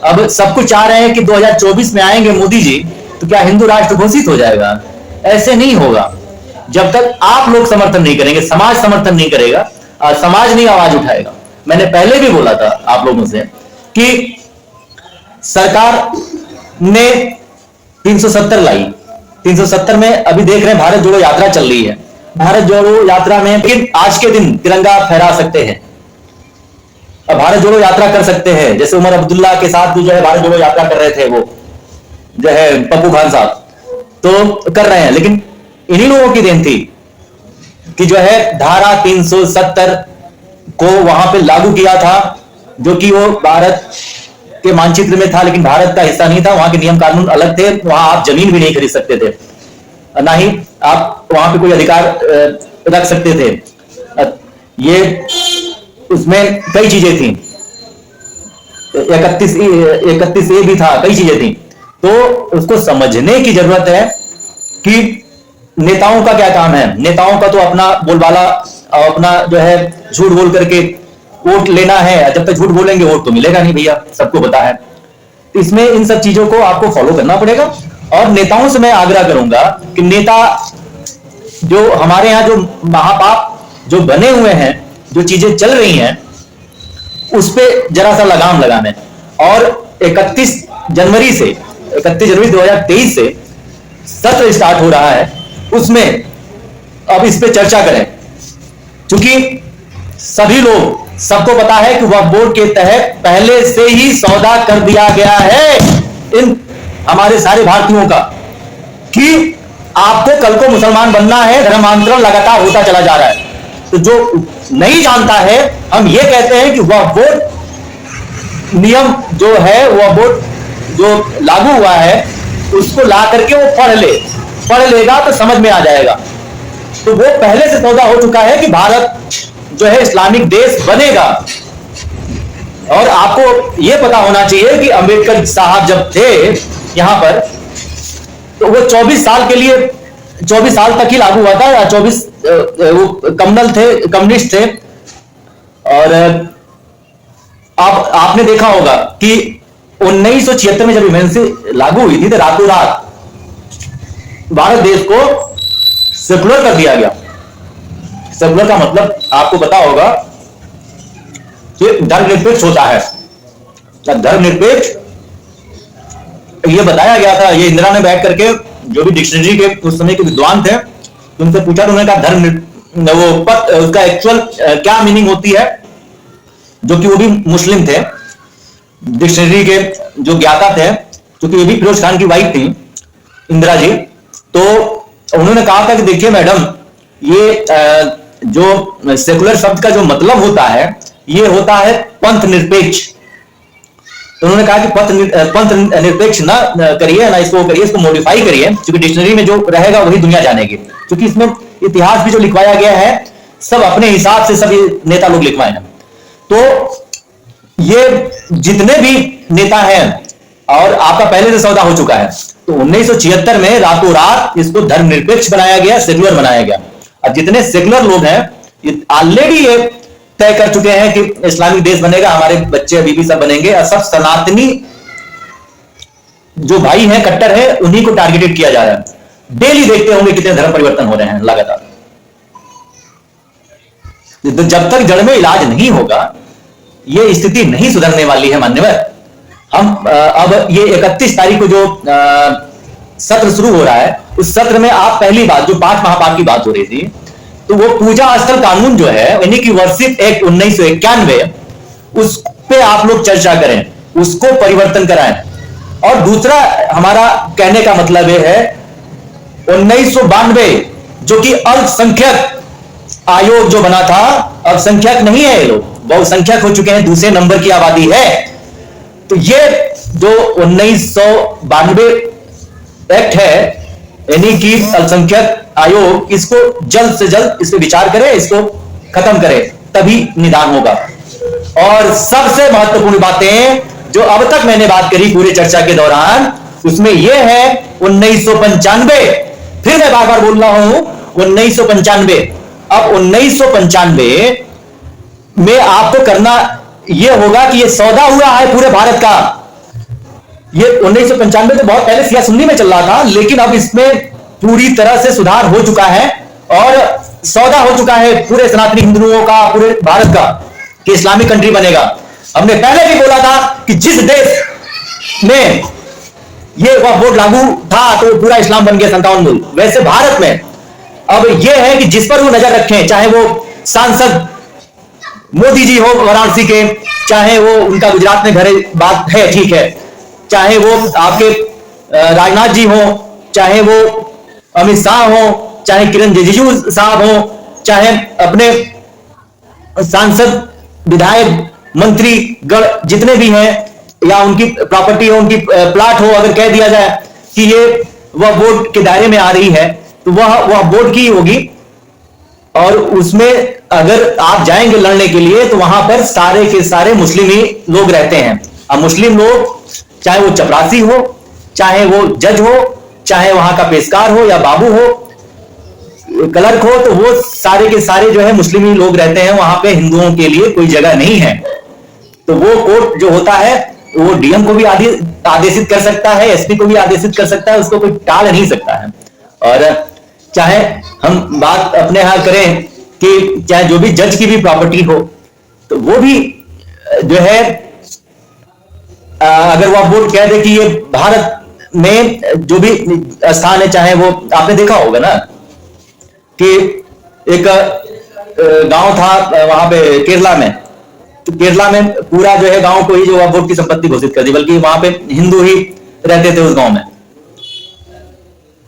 अब सब कुछ चाह रहे हैं कि 2024 में आएंगे मोदी जी तो क्या हिंदू राष्ट्र घोषित हो जाएगा? ऐसे नहीं होगा। जब तक आप लोग समर्थन नहीं करेंगे, समाज समर्थन नहीं करेगा, समाज नहीं आवाज उठाएगा। मैंने पहले भी बोला था आप लोगों से कि सरकार ने 370 लाई, 370 में अभी देख रहे हैं भारत जोड़ो यात्रा चल रही है। भारत जोड़ो यात्रा में लेकिन आज के दिन तिरंगा फहरा सकते हैं, अब भारत जोड़ो यात्रा कर सकते हैं। जैसे उमर अब्दुल्ला के साथ भी जो है भारत जोड़ो यात्रा कर रहे थे, वो जो है पप्पू खान साहब तो कर रहे हैं। लेकिन इन्हीं लोगों की देन थी कि जो है धारा 370 को वहां पे लागू किया था, जो कि वो भारत के मानचित्र में था लेकिन भारत का हिस्सा नहीं था। वहां के नियम कानून अलग थे, वहां आप जमीन भी नहीं खरीद सकते थे, ना ही आप वहां पे कोई अधिकार रख सकते थे। ये उसमें कई चीजें थी, 31A भी था, कई चीजें थी। तो उसको समझने की जरूरत है कि नेताओं का क्या काम है। नेताओं का तो अपना बोलबाला, अपना जो है झूठ बोल करके वोट लेना है। जब तक झूठ बोलेंगे वोट तो मिलेगा नहीं भैया, सबको पता है। इसमें इन सब चीजों को आपको फॉलो करना पड़ेगा। और नेताओं से मैं आग्रह करूंगा कि नेता जो हमारे यहाँ जो महापाप जो बने हुए हैं, जो चीजें चल रही हैं, उस पर जरा सा लगाम लगाना है। और 31 जनवरी 2023 से सत्र स्टार्ट हो रहा है, उसमें अब इस पे चर्चा करें। क्योंकि सभी लोग, सबको पता है कि वक्फ बोर्ड के तहत पहले से ही सौदा कर दिया गया है इन हमारे सारे भारतीयों का कि आपको कल को मुसलमान बनना है। धर्मांतरण लगातार होता चला जा रहा है। तो जो नहीं जानता है, हम ये कहते हैं कि वक्फ बोर्ड नियम जो है, वक्फ बोर्ड जो लागू हुआ है, उसको ला करके वो पढ़ लेगा तो समझ में आ जाएगा। तो वो पहले से सौदा हो चुका है कि भारत जो है इस्लामिक देश बनेगा। और आपको यह पता होना चाहिए कि अंबेडकर साहब जब थे यहां पर, तो वो 24 साल के लिए, 24 साल तक ही लागू हुआ था। 24 वो कम्युनिस्ट थे। और अब आपने देखा होगा कि 1976 में जब इमरजेंसी लागू हुई थी तो रातों रात भारत देश को सेकुलर कर दिया गया। सेकुलर का मतलब आपको पता होगा कि धर्मनिरपेक्ष होता है। धर्मनिरपेक्ष ये बताया गया था। ये इंदिरा ने बैठ करके, जो भी डिक्शनरी के उस समय के विद्वान थे, उनसे पूछा तो उन्होंने कहा धर्म वो पद उसका एक्चुअल क्या मीनिंग होती है, जो कि वो भी मुस्लिम थे, डिक्शनरी के जो ज्ञाता थे, क्योंकि ये भी फिरोज खान की वाइफ थी इंदिरा जी। तो उन्होंने कहा था कि देखिए मैडम, ये जो सेकुलर शब्द का जो मतलब होता है, ये होता है पंथ निरपेक्ष। तो उन्होंने कहा कि पंथ निरपेक्ष ना करिए, ना इसको करिए, इसको मॉडिफाई करिए, क्योंकि डिक्शनरी में जो रहेगा वही दुनिया जानेगी। क्योंकि इसमें इतिहास भी जो लिखवाया गया है, सब अपने हिसाब से सभी नेता लोग लिखवाए हैं। तो ये जितने भी नेता हैं, और आपका पहले से सौदा हो चुका है, तो 1976 में रातों रात इसको धर्मनिरपेक्ष बनाया गया, सेकुलर बनाया गया। अब जितने सेकुलर लोग हैं, ये ऑलरेडी ये तय कर चुके हैं कि इस्लामिक देश बनेगा, हमारे बच्चे बीबी सब बनेंगे, और सब सनातनी जो भाई हैं, कट्टर है, उन्हीं को टारगेटेड किया जा रहा है। डेली देखते होंगे कितने धर्म परिवर्तन हो रहे हैं लगातार। तो जब तक जड़ में इलाज नहीं होगा, ये स्थिति नहीं सुधरने वाली है मान्यवर। हम अब ये 31 तारीख को जो सत्र शुरू हो रहा है, उस सत्र में आप पहली बात, जो 5 महापाप की बात हो रही थी, तो वो पूजा स्थल कानून जो है, यानी कि वर्षिप एक्ट 1991, उस पे आप लोग चर्चा करें, उसको परिवर्तन कराएं। और दूसरा हमारा कहने का मतलब यह है, 1992 जो कि अल्पसंख्यक आयोग जो बना था, अल्पसंख्यक नहीं है ये लोग, बहुसंख्यक हो चुके हैं, दूसरे नंबर की आबादी है। तो ये जो 1992 एक्ट है, यानी कि अल्पसंख्यक आयोग, इसको जल्द से जल्द इस पर विचार करे, इसको खत्म करे, तभी निदान होगा। और सबसे महत्वपूर्ण बातें जो अब तक मैंने बात करी पूरे चर्चा के दौरान, उसमें यह है 1995, फिर मैं बार बार बोल रहा हूं 1995। अब 1995 में आपको करना यह होगा कि यह सौदा हुआ है पूरे भारत का, ये 1995 तो बहुत पहले सिया सुन्नी में चल रहा था, लेकिन अब इसमें पूरी तरह से सुधार हो चुका है और सौदा हो चुका है पूरे सनातनी हिंदुओं का, पूरे भारत का, कि इस्लामिक कंट्री बनेगा। हमने पहले भी बोला था कि जिस देश में ये वोट लागू था तो पूरा इस्लाम बन गया 57 मुल्क। वैसे भारत में अब यह है कि जिस पर वो नजर रखें, चाहे वो सांसद मोदी जी हो वाराणसी के, चाहे वो उनका गुजरात में घर बात है, ठीक है, चाहे वो आपके राजनाथ जी हो, चाहे वो अमित शाह हो, चाहे किरण रिजिजू साहब हो, चाहे अपने सांसद विधायक मंत्री गण जितने भी हैं, या उनकी प्रॉपर्टी हो, उनकी प्लाट हो, अगर कह दिया जाए कि ये वह बोर्ड के दायरे में आ रही है तो वह बोर्ड की होगी। और उसमें अगर आप जाएंगे लड़ने के लिए तो वहां पर सारे के सारे मुस्लिम ही लोग रहते हैं। अब मुस्लिम लोग, चाहे वो चपरासी हो, चाहे वो जज हो, चाहे वहां का पेशकार हो या बाबू हो, क्लर्क हो, तो वो सारे के सारे जो है मुस्लिम ही लोग रहते हैं। वहां पे हिंदुओं के लिए कोई जगह नहीं है। तो वो कोर्ट जो होता है वो डीएम को भी आदेशित कर सकता है, एसपी को भी आदेशित कर सकता है, उसको कोई टाल नहीं सकता है। और चाहे हम बात अपने यहां करें कि चाहे जो भी जज की भी प्रॉपर्टी हो, तो वो भी जो है अगर वो बोर्ड कह दे कि ये भारत में जो भी स्थान है, चाहे वो आपने देखा होगा ना कि एक गांव था वहां पे केरला में, तो केरला में पूरा जो है गांव को ही जो वह बोर्ड की संपत्ति घोषित कर दी, बल्कि वहां पे हिंदू ही रहते थे उस गांव में।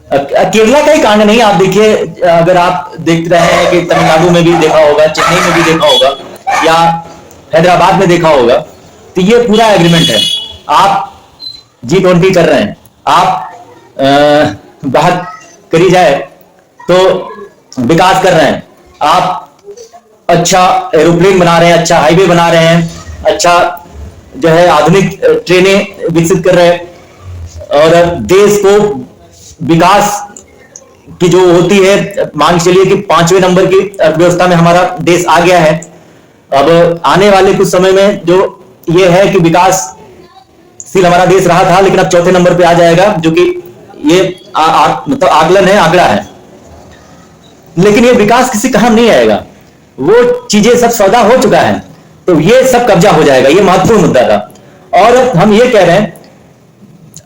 केरला का ही कांड नहीं, आप देखिए, अगर आप देख रहे हैं कि तमिलनाडु में भी देखा होगा, चेन्नई में भी देखा होगा, या हैदराबाद में देखा होगा, तो ये पूरा एग्रीमेंट है। आप G20 कर रहे हैं, आप बात करी जाए तो विकास कर रहे हैं, आप अच्छा एरोप्लेन बना रहे हैं, अच्छा हाईवे बना रहे हैं, अच्छा जो है आधुनिक ट्रेनें विकसित कर रहे हैं, और देश को विकास की जो होती है, मान चलिए कि 5वें नंबर की अर्थव्यवस्था में हमारा देश आ गया है। अब आने वाले कुछ समय में जो ये है कि विकासशील हमारा देश रहा था, लेकिन अब 4थे नंबर पे आ जाएगा, जो कि ये मतलब आकलन है, आंकड़ा है। लेकिन ये विकास किसी काम नहीं आएगा, वो चीजें सब सौदा हो चुका है, तो ये सब कब्जा हो जाएगा। ये महत्वपूर्ण मुद्दा था। और हम ये कह रहे हैं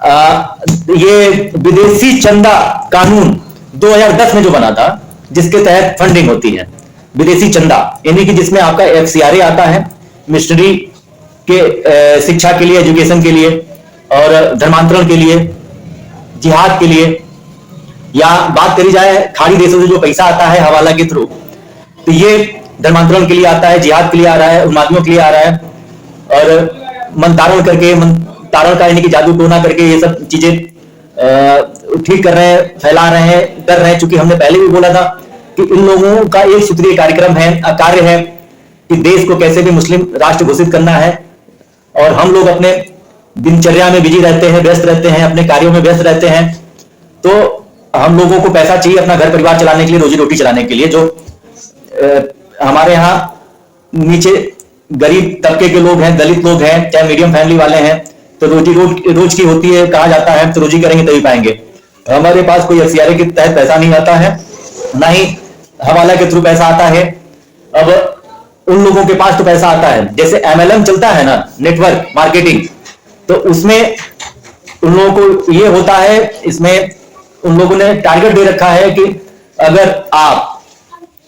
ये विदेशी चंदा कानून 2010 में जो बना था, जिसके तहत फंडिंग होती है, विदेशी चंदा, यानी कि जिसमें आपका FCRA आता है, मिशनरी के शिक्षा के लिए, एजुकेशन के लिए, और धर्मांतरण के लिए, जिहाद के लिए, या बात करी जाए खाड़ी देशों से जो पैसा आता है हवाला के थ्रू, तो ये धर्मांतरण के लिए आता है, जिहाद के लिए आ रहा है, उन्मादियों के लिए आ रहा है, और मंतारण करके, तारण का यानी कि जादू टोना करके ये सब चीजें ठीक कर रहे हैं, फैला रहे हैं, कर रहे हैं। चूंकि हमने पहले भी बोला था कि इन लोगों का एक सूत्रीय कार्यक्रम है, कार्य है कि देश को कैसे भी मुस्लिम राष्ट्र घोषित करना है, और हम लोग अपने दिनचर्या में बिजी रहते हैं, व्यस्त रहते हैं, अपने कार्यों में व्यस्त रहते हैं। तो हम लोगों को पैसा चाहिए अपना घर परिवार चलाने के लिए, रोजी रोटी चलाने के लिए। जो हमारे यहाँ नीचे गरीब तबके के लोग हैं, दलित लोग हैं, चाहे मीडियम फैमिली वाले हैं, तो रोजी रोज की होती है, कहा जाता है तो रोजी करेंगे तभी पाएंगे। हमारे पास कोई FCRA के तहत पैसा नहीं आता है, ना ही हवाला के थ्रू पैसा आता है। अब उन लोगों के पास तो पैसा आता है, जैसे MLM चलता है ना, नेटवर्क मार्केटिंग, तो उसमें उन लोगों को ये होता है, इसमें उन लोगों ने टारगेट दे रखा है कि अगर आप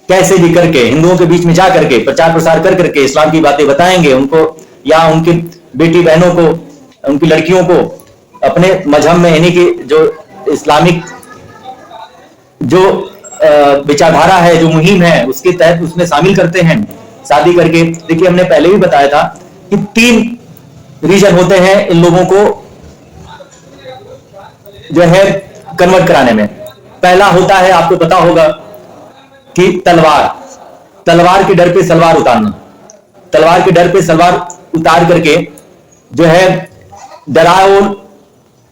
कैसे भी करके हिंदुओं के बीच में जा करके प्रचार प्रसार कर करके इस्लाम की बातें बताएंगे उनको, या उनकी बेटी बहनों को, उनकी लड़कियों को अपने मजहब में, यानी कि जो इस्लामिक जो विचारधारा है, जो मुहिम है, उसके तहत उसमें शामिल करते हैं शादी करके। देखिए, हमने पहले भी बताया था कि 3 रीजन होते हैं इन लोगों को जो है कन्वर्ट कराने में। पहला होता है, आपको पता होगा कि तलवार के डर पे सलवार उतारना, तलवार के डर पे सलवार उतार करके जो है डराओ,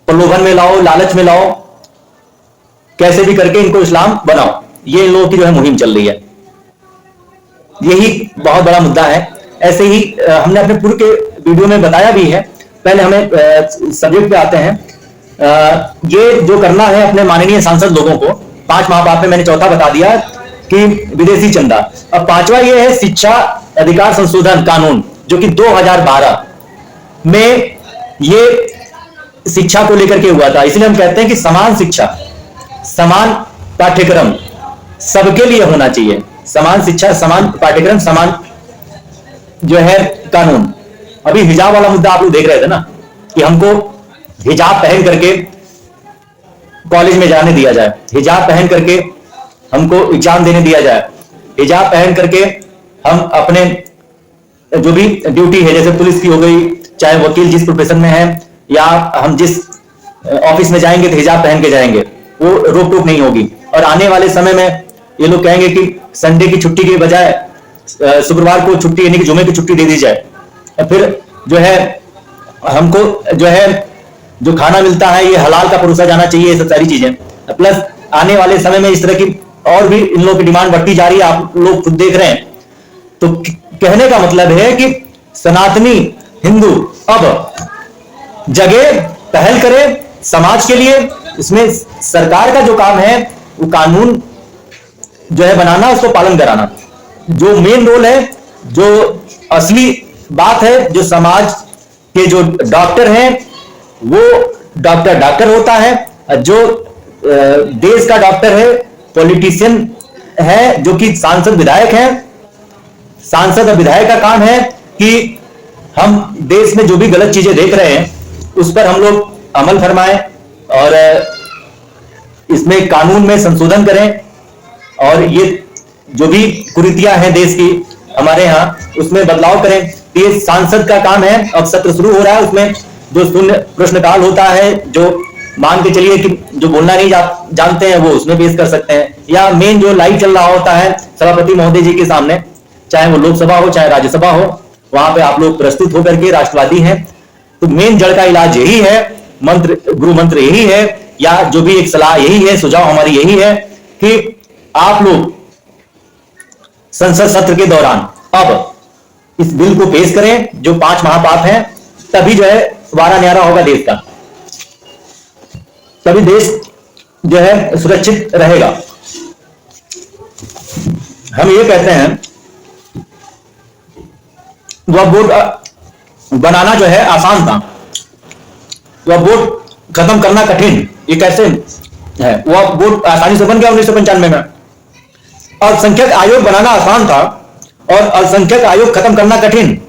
प्रलोभन में लाओ, लालच में लाओ, कैसे भी करके इनको इस्लाम बनाओ। ये इन लोगों की जो है मुहिम चल रही है, यही बहुत बड़ा मुद्दा है। ऐसे ही हमने अपने पूर्व के वीडियो में बताया भी है पहले हमें सब्जेक्ट पे आते हैं। ये जो करना है अपने माननीय सांसद लोगों को, 5 महापाप में मैंने चौथा बता दिया कि विदेशी चंदा। अब 5वां ये है शिक्षा अधिकार संशोधन कानून, जो कि 2012 में ये शिक्षा को लेकर के हुआ था। इसलिए हम कहते हैं कि समान शिक्षा, समान पाठ्यक्रम सबके लिए होना चाहिए। समान शिक्षा, समान पाठ्यक्रम, समान जो है कानून। अभी हिजाब वाला मुद्दा आप लोग देख रहे थे ना, कि हमको हिजाब पहन करके कॉलेज में जाने दिया जाए, हिजाब पहन करके हमको एग्जाम देने दिया जाए, हिजाब पहन करके हम अपने जो भी ड्यूटी है, जैसे पुलिस की हो गई, चाहे वकील जिस प्रोफेशन में है, या हम जिस ऑफिस में जाएंगे तो हिजाब पहन के जाएंगे, वो रोक टोक नहीं होगी। और आने वाले समय में ये लोग कहेंगे कि संडे की छुट्टी के बजाय शुक्रवार को छुट्टी, यानी कि जुमे की छुट्टी दे दी जाए। फिर जो है हमको जो है जो खाना मिलता है ये हलाल का परोसा जाना चाहिए, ये सब सारी चीजें। प्लस आने वाले समय में इस तरह की और भी इन लोगों की डिमांड बढ़ती जा रही है, आप लोग खुद देख रहे हैं। तो कहने का मतलब है कि सनातनी हिंदू अब जगह पहल करे समाज के लिए। इसमें सरकार का जो काम है वो कानून जो है बनाना, उसको पालन कराना। जो मेन रोल है, जो असली बात है, जो समाज के जो डॉक्टर हैं वो डॉक्टर होता है, जो देश का डॉक्टर है पॉलिटिशियन है, जो कि सांसद विधायक है। सांसद और विधायक का काम है कि हम देश में जो भी गलत चीजें देख रहे हैं उस पर हम लोग अमल फरमाएं और इसमें कानून में संशोधन करें, और ये जो भी कुरीतियां हैं देश की हमारे यहाँ, उसमें बदलाव करें। ये सांसद का काम है। अब सत्र शुरू हो रहा है, उसमें जो शून्य प्रश्नकाल होता है, जो मान के चलिए कि जो बोलना नहीं जानते हैं वो उसमें पेश कर सकते हैं, या मेन जो लाइव चल रहा होता है सभापति महोदय जी के सामने, चाहे वो लोकसभा हो चाहे राज्यसभा हो, वहां पे आप लोग प्रस्तुत होकर के राष्ट्रवादी हैं। तो मेन जड़ का इलाज यही है, मंत्र गुरु मंत्र यही है, या जो भी एक सलाह यही है, सुझाव हमारी यही है कि आप लोग संसद सत्र के दौरान अब इस बिल को पेश करें जो 5 महापाप हैं, तभी जो है वारा न्यारा होगा देश का, तभी देश जो है सुरक्षित रहेगा। हम ये कहते हैं वह बोर्ड बनाना जो है आसान था, वह बोर्ड खत्म करना कठिन। ये कैसे है? वह बोर्ड आसानी से बन गया 1995 में। अल्पसंख्यक आयोग बनाना आसान था और अल्पसंख्यक आयोग खत्म करना कठिन।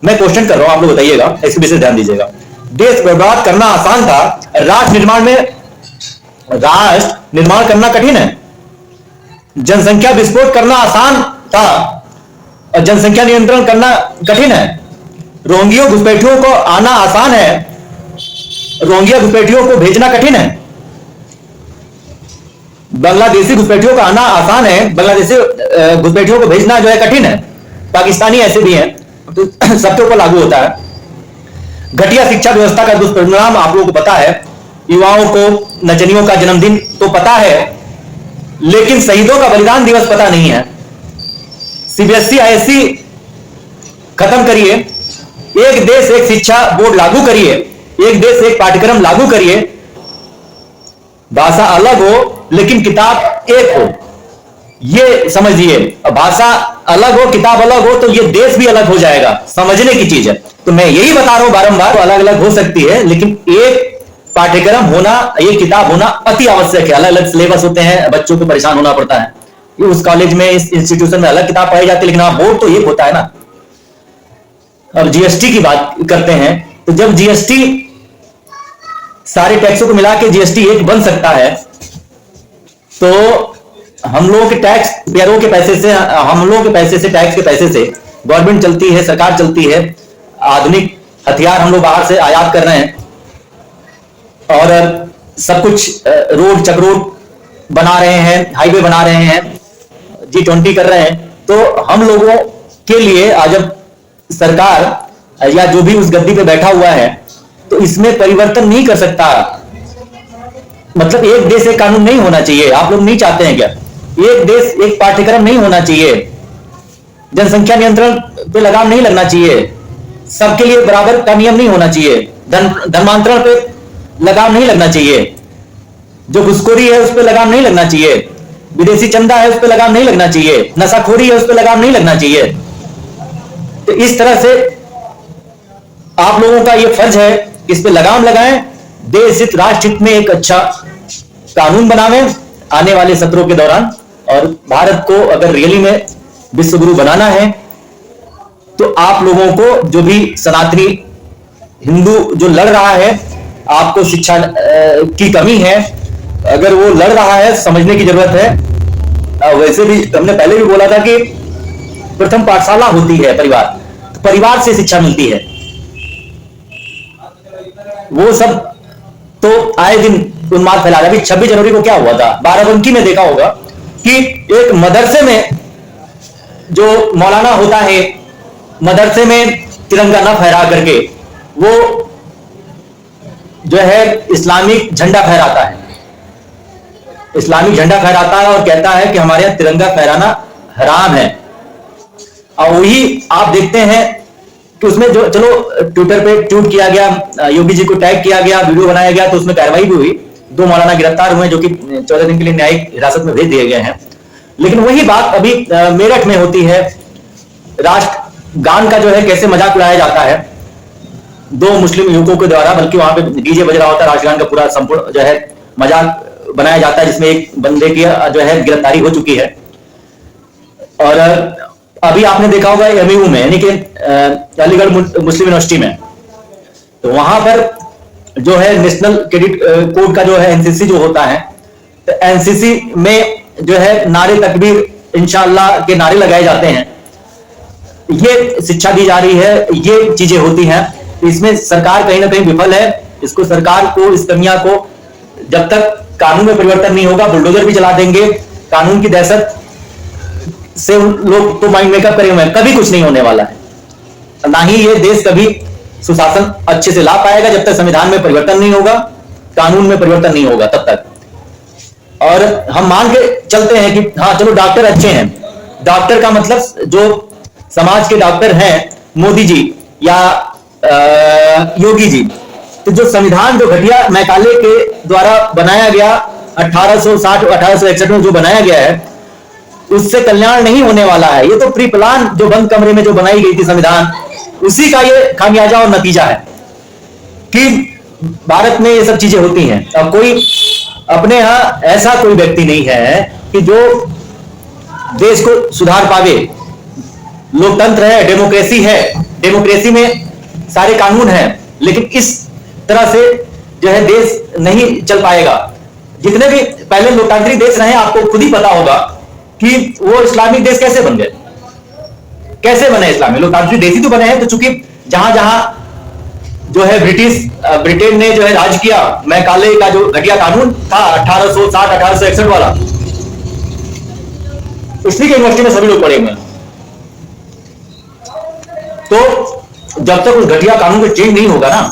मैं क्वेश्चन कर रहा हूं, आप लोग बताइएगा, इसके विशेष ध्यान दीजिएगा। देश बर्बाद करना आसान था, राष्ट्र निर्माण करना कठिन है। जनसंख्या विस्फोट करना आसान था और जनसंख्या नियंत्रण करना कठिन है। रोहिंग्या घुसपैठियों को आना आसान है, रोहिंग्या घुसपैठियों को भेजना कठिन है। बांग्लादेशी घुसपैठियों का आना आसान है, बांग्लादेशी घुसपैठियों को भेजना जो है कठिन है। पाकिस्तानी ऐसे भी हैं, तो सबके ऊपर लागू होता है। घटिया शिक्षा व्यवस्था का दुष्परिणाम आप लोगों को पता है। युवाओं को नचनियों का जन्मदिन तो पता है, लेकिन शहीदों का बलिदान दिवस पता नहीं है। सीबीएसई आईएससी खत्म करिए, एक देश एक शिक्षा बोर्ड लागू करिए, एक देश एक पाठ्यक्रम लागू करिए। भाषा अलग हो लेकिन किताब एक हो, ये समझिए। भाषा अलग हो, किताब अलग हो, तो ये देश भी अलग हो जाएगा। समझने की चीज है। तो मैं यही बता रहा हूं बारंबार, तो अलग अलग हो सकती है, लेकिन एक पाठ्यक्रम होना, एक किताब होना अति आवश्यक है। अलग अलग सिलेबस होते हैं, बच्चों को परेशान होना पड़ता है। उस कॉलेज में, इस इंस्टीट्यूशन में अलग किताब पढ़ाई जाती है, लेकिन हाँ बोर्ड तो एक होता है ना। अब जीएसटी की बात करते हैं, तो जब जीएसटी सारे टैक्सों को मिला के जीएसटी एक बन सकता है, तो हम लोगों के टैक्स पेयरों के पैसे से, हम लोगों के पैसे से, टैक्स के पैसे से गवर्नमेंट चलती है, सरकार चलती है। आधुनिक हथियार हम लोग बाहर से आयात कर रहे हैं और सब कुछ रोड चक्रोड बना रहे हैं, हाईवे बना रहे हैं, G20 कर रहे हैं। तो हम लोगों के लिए जब सरकार या जो भी उस गद्दी पे बैठा हुआ है, तो इसमें परिवर्तन नहीं कर सकता। मतलब एक देश एक कानून नहीं होना चाहिए। आप लोग नहीं चाहते हैं क्या? एक देश एक पाठ्यक्रम नहीं होना चाहिए, जनसंख्या नियंत्रण पे लगाम नहीं लगना चाहिए, सबके लिए बराबर का नियम नहीं होना चाहिए, धर्मांतरण पे लगाम नहीं लगना चाहिए, जो घुसखोरी है उस पर लगाम नहीं लगना चाहिए, विदेशी चंदा है उस पर लगाम नहीं लगना चाहिए, नशाखोरी है उस पर लगाम नहीं लगना चाहिए। तो इस तरह से आप लोगों का यह फर्ज है कि इस पे लगाम लगाएं, देश हित राष्ट्र हित में एक अच्छा कानून बनावें आने वाले सत्रों के दौरान। और भारत को अगर रियली में विश्व गुरु बनाना है तो आप लोगों को, जो भी सनातनी हिंदू जो लड़ रहा है, आपको शिक्षा की कमी है, अगर वो लड़ रहा है समझने की जरूरत है। वैसे भी हमने पहले भी बोला था कि प्रथम पाठशाला होती है परिवार, तो परिवार से शिक्षा मिलती है। वो सब तो आए दिन उन्माद फैला रहा है। अभी 26 जनवरी को क्या हुआ था, बाराबंकी में देखा होगा कि एक मदरसे में जो मौलाना होता है, मदरसे में तिरंगा न फहरा करके वो जो है इस्लामिक झंडा फहराता है, इस्लामिक झंडा फहराता है और कहता है कि हमारे यहां तिरंगा फहराना हराम है। और वही आप देखते हैं कि उसमें जो, चलो ट्विटर पे ट्वीट किया गया, योगी जी को टैग किया गया, वीडियो बनाया गया, तो उसमें कार्रवाई भी हुई, 2 मौलाना गिरफ्तार हुए जो कि 14 दिन के लिए न्यायिक हिरासत में भेज दिए गए हैं। लेकिन वही बात अभी मेरठ में होती है, राष्ट्रगान का जो है कैसे मजाक उड़ाया जाता है 2 मुस्लिम युवकों के द्वारा, बल्कि वहां पे डीजे बज रहा होता है, राष्ट्रगान का पूरा संपूर्ण जो है मजाक बनाया जाता है, जिसमें एक बंदे की जो है गिरफ्तारी हो चुकी है। और अभी आपने देखा होगा एमयू में, यानी कि अलीगढ़ मुस्लिम यूनिवर्सिटी में, तो वहां पर जो है नेशनल क्रेडिट कोड का जो है एनसीसी जो होता है, तो एनसीसी में जो है नारे तकबीर इंशाअल्लाह के नारे लगाए जाते हैं, ये शिक्षा दी जा रही है, ये चीजें होती हैं। इसमें सरकार कहीं ना कहीं विफल है। इसको सरकार को, इस कमियां को, जब तक कानून में परिवर्तन नहीं होगा, बुलडोजर भी चला देंगे, कानून की दहशत से लोग तो माइंड मेकअप करे हुए हैं, कभी कुछ नहीं होने वाला है। ना ही ये देश कभी सुशासन अच्छे से ला पाएगा जब तक संविधान में परिवर्तन नहीं होगा, कानून में परिवर्तन नहीं होगा तब तक। और हम मान के चलते हैं कि हाँ चलो डॉक्टर अच्छे हैं, डॉक्टर का मतलब जो समाज के डॉक्टर हैं मोदी जी या योगी जी, तो जो संविधान जो घटिया मैकाले के द्वारा बनाया गया 1860-1861 में जो बनाया गया है, उससे कल्याण नहीं होने वाला है। ये तो प्री प्लान जो बंद कमरे में जो बनाई गई थी संविधान, उसी का ये खामियाजा और नतीजा है कि भारत में ये सब चीजें होती हैं। अब कोई अपने यहां ऐसा कोई व्यक्ति नहीं है कि जो देश को सुधार पावे। लोकतंत्र है, डेमोक्रेसी है, डेमोक्रेसी में सारे कानून हैं, लेकिन इस तरह से जो है देश नहीं चल पाएगा। जितने भी पहले लोकतांत्रिक देश रहे, आपको खुद ही पता होगा कि वो इस्लामिक देश कैसे बन गए, कैसे बने इस्लामिक लोकतांत्रिक देश ही तो बने हैं। तो चूंकि जहां जहां जो है ब्रिटेन ने जो है राज किया, मैकाले का जो घटिया कानून था 1860-1861 वाला, उसी के यूनिवर्सिटी में सभी लोग पढ़े हुए हैं। तो जब तक उस घटिया कानून को चेंज नहीं होगा ना,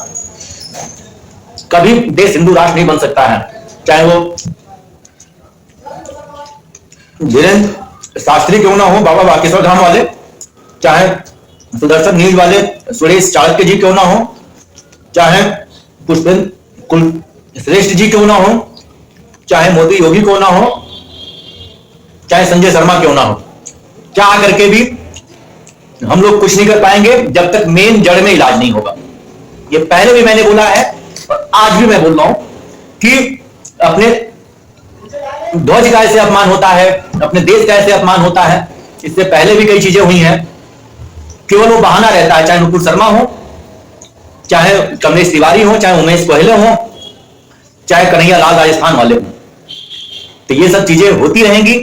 कभी देश हिंदू राष्ट्र नहीं बन सकता है। चाहे वो धीरेन्द्र शास्त्री क्यों ना हो, बाबा बागेश्वर धाम वाले, चाहे सुदर्शन न्यूज वाले सुरेश चाणक्य जी क्यों ना हो, चाहे पुष्पेंद्र कुल श्रेष्ठ जी क्यों ना हो, चाहे मोदी योगी क्यों ना हो, चाहे संजय शर्मा क्यों ना हो, क्या करके भी हम लोग कुछ नहीं कर पाएंगे जब तक मेन जड़ में इलाज नहीं होगा। ये पहले भी मैंने बोला है और आज भी मैं बोल रहा हूं कि अपने ध्वज का ऐसे अपमान होता है, अपने देश का ऐसे अपमान होता है, इससे पहले भी कई चीजें हुई हैं, केवल वो बहाना रहता है। चाहे नुपुर शर्मा हो, चाहे कमलेश तिवारी हो, चाहे उमेश गोहिले हो, चाहे कन्हैया लाल राजस्थान वाले हो, तो ये सब चीजें होती रहेंगी।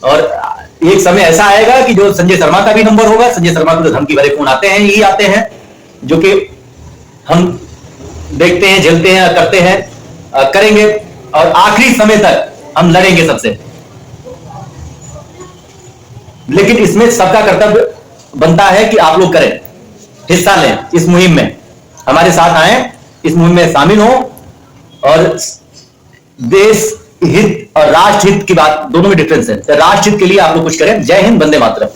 और एक समय ऐसा आएगा कि जो संजय शर्मा का भी नंबर होगा। संजय शर्मा को तो धमकी भरे फोन आते हैं, यही आते हैं, जो कि हम देखते हैं, झेलते हैं, करते हैं, करेंगे और आखिरी समय तक हम लड़ेंगे सबसे। लेकिन इसमें सबका कर्तव्य बनता है कि आप लोग करें, हिस्सा लें इस मुहिम में, हमारे साथ आए, इस मुहिम में शामिल हो और देश हित और राष्ट्र हित की बात, दोनों में डिफरेंस है। राष्ट्र हित के लिए आप लोग कुछ करें। जय हिंद, वंदे मातरम।